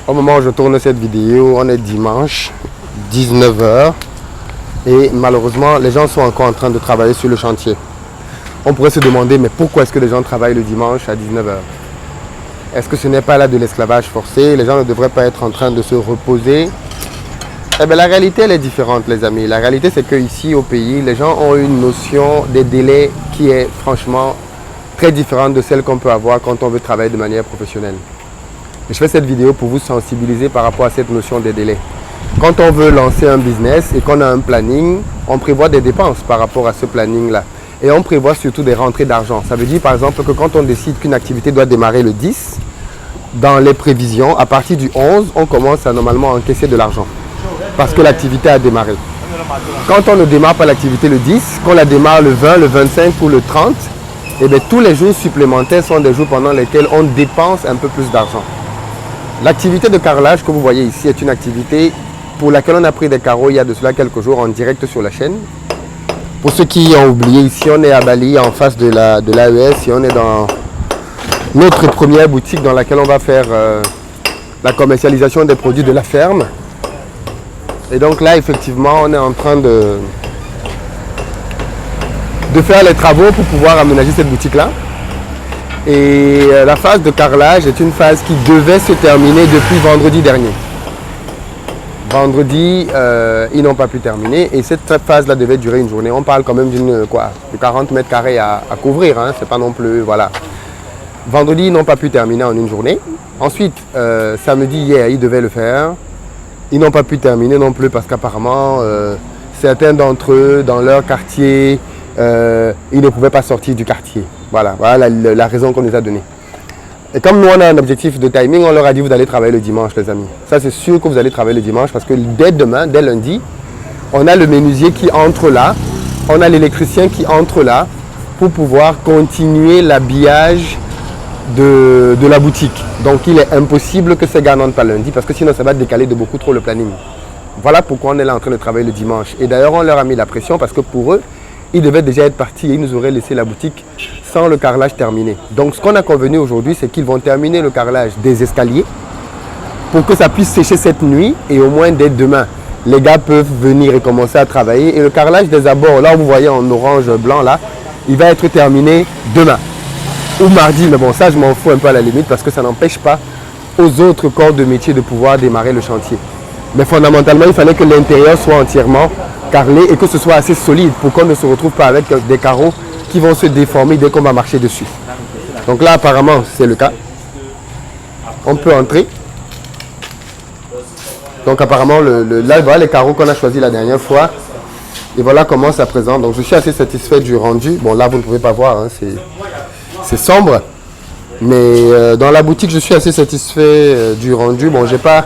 Au moment où je tourne cette vidéo, on est dimanche, 19 h. Et malheureusement, les gens sont encore en train de travailler sur le chantier. On pourrait se demander, mais pourquoi est-ce que les gens travaillent le dimanche à 19 h? Est-ce que ce n'est pas là de l'esclavage forcé? Les gens ne devraient pas être en train de se reposer? Eh bien, la réalité, elle est différente, les amis. La réalité, c'est qu'ici, au pays, les gens ont une notion des délais qui est franchement très différente de celle qu'on peut avoir quand on veut travailler de manière professionnelle. Et je fais cette vidéo pour vous sensibiliser par rapport à cette notion des délais. Quand on veut lancer un business et qu'on a un planning, on prévoit des dépenses par rapport à ce planning-là. Et on prévoit surtout des rentrées d'argent. Ça veut dire par exemple que quand on décide qu'une activité doit démarrer le 10, dans les prévisions, à partir du 11, on commence à normalement encaisser de l'argent. Parce que l'activité a démarré. Quand on ne démarre pas l'activité le 10, qu'on la démarre le 20, le 25 ou le 30, eh bien, tous les jours supplémentaires sont des jours pendant lesquels on dépense un peu plus d'argent. L'activité de carrelage que vous voyez ici est une activité pour laquelle on a pris des carreaux il y a de cela quelques jours en direct sur la chaîne. Pour ceux qui ont oublié, ici on est à Bali en face de l'AES et on est dans notre première boutique dans laquelle on va faire la commercialisation des produits de la ferme. Et donc là effectivement on est en train de faire les travaux pour pouvoir aménager cette boutique là. Et la phase de carrelage est une phase qui devait se terminer depuis vendredi dernier. Vendredi, ils n'ont pas pu terminer et cette phase-là devait durer une journée. On parle quand même de 40 mètres carrés à couvrir, hein. C'est pas non plus, voilà. Vendredi, ils n'ont pas pu terminer en une journée. Ensuite, samedi, hier, ils devaient le faire. Ils n'ont pas pu terminer non plus parce qu'apparemment, certains d'entre eux, dans leur quartier, ils ne pouvaient pas sortir du quartier. Voilà la raison qu'on nous a donnée. Et comme nous, on a un objectif de timing, on leur a dit vous allez travailler le dimanche, les amis. Ça, c'est sûr que vous allez travailler le dimanche parce que dès demain, dès lundi, on a le menuisier qui entre là, on a l'électricien qui entre là pour pouvoir continuer l'habillage de la boutique. Donc, il est impossible que ces gars n'entrent pas lundi parce que sinon, ça va décaler de beaucoup trop le planning. Voilà pourquoi on est là en train de travailler le dimanche. Et d'ailleurs, on leur a mis la pression parce que pour eux, ils devaient déjà être partis et ils nous auraient laissé la boutique sans le carrelage terminé. Donc ce qu'on a convenu aujourd'hui, c'est qu'ils vont terminer le carrelage des escaliers pour que ça puisse sécher cette nuit et au moins dès demain, les gars peuvent venir et commencer à travailler. Et le carrelage des abords, là où vous voyez en orange blanc là, il va être terminé demain ou mardi. Mais bon, ça je m'en fous un peu à la limite parce que ça n'empêche pas aux autres corps de métier de pouvoir démarrer le chantier. Mais fondamentalement, il fallait que l'intérieur soit entièrement carrelé et que ce soit assez solide pour qu'on ne se retrouve pas avec des carreaux qui vont se déformer dès qu'on va marcher dessus. Donc là, apparemment, c'est le cas. On peut entrer. Donc apparemment, là, voilà les carreaux qu'on a choisis la dernière fois. Et voilà comment ça présente. Donc je suis assez satisfait du rendu. Bon, là, vous ne pouvez pas voir, hein, c'est sombre. Mais dans la boutique, je suis assez satisfait du rendu. Bon, j'ai pas...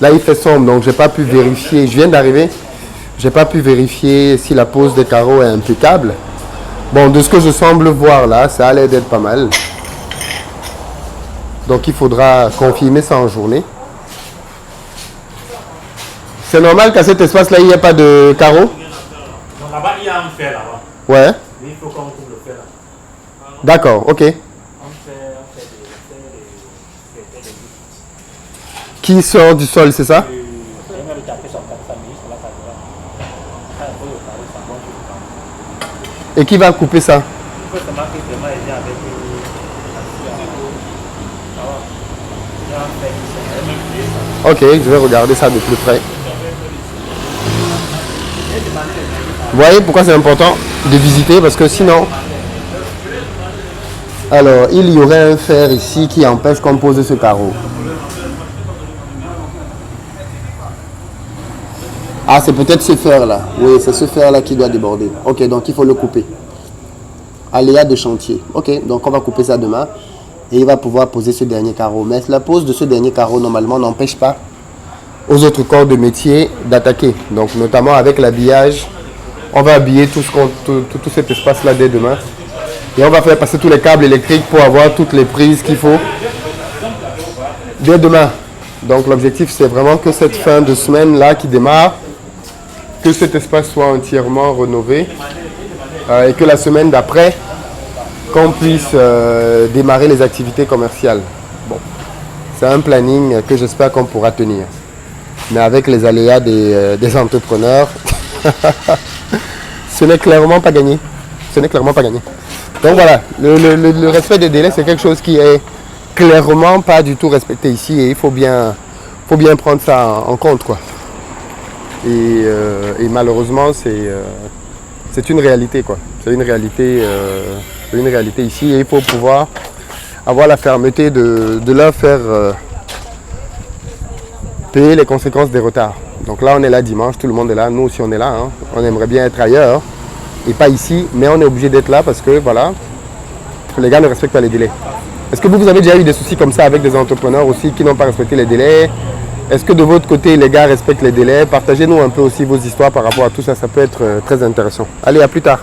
Là, il fait sombre, donc je n'ai pas pu vérifier. Je viens d'arriver. Je n'ai pas pu vérifier si la pose des carreaux est impeccable. Bon, de ce que je semble voir là, ça a l'air d'être pas mal. Donc, il faudra confirmer ça en journée. C'est normal qu'à cet espace-là, il n'y ait pas de carreaux? Donc là-bas, il y a un fer là-bas. Ouais. Mais il faut qu'on coupe le fer là. D'accord, ok. On fait des Qui sort du sol, c'est ça? Et qui va couper ça? Ok, je vais regarder ça de plus près. Vous voyez pourquoi c'est important de visiter? Parce que sinon... Alors, il y aurait un fer ici qui empêche qu'on pose ce carreau. Ah, c'est peut-être ce fer-là. Oui, c'est ce fer-là qui doit déborder. Ok, donc il faut le couper. Aléa de chantier. Ok, donc on va couper ça demain. Et il va pouvoir poser ce dernier carreau. Mais la pose de ce dernier carreau, normalement, n'empêche pas aux autres corps de métier d'attaquer. Donc, notamment avec l'habillage, on va habiller tout cet espace-là dès demain. Et on va faire passer tous les câbles électriques pour avoir toutes les prises qu'il faut dès demain. Donc, l'objectif, c'est vraiment que cette fin de semaine-là qui démarre, que cet espace soit entièrement rénové et que la semaine d'après, qu'on puisse démarrer les activités commerciales. Bon, c'est un planning que j'espère qu'on pourra tenir. Mais avec les aléas des entrepreneurs, ce n'est clairement pas gagné. Ce n'est clairement pas gagné. Donc voilà, le respect des délais, c'est quelque chose qui est clairement pas du tout respecté ici et il faut bien prendre ça en compte, quoi. Et malheureusement, c'est une réalité, quoi. C'est une réalité ici et il faut pouvoir avoir la fermeté de leur faire payer les conséquences des retards. Donc là, on est là dimanche, tout le monde est là, nous aussi on est là. Hein. On aimerait bien être ailleurs et pas ici, mais on est obligé d'être là parce que voilà, les gars ne respectent pas les délais. Est-ce que vous avez déjà eu des soucis comme ça avec des entrepreneurs aussi qui n'ont pas respecté les délais? Est-ce que de votre côté, les gars respectent les délais? Partagez-nous un peu aussi vos histoires par rapport à tout ça, ça peut être très intéressant. Allez, à plus tard.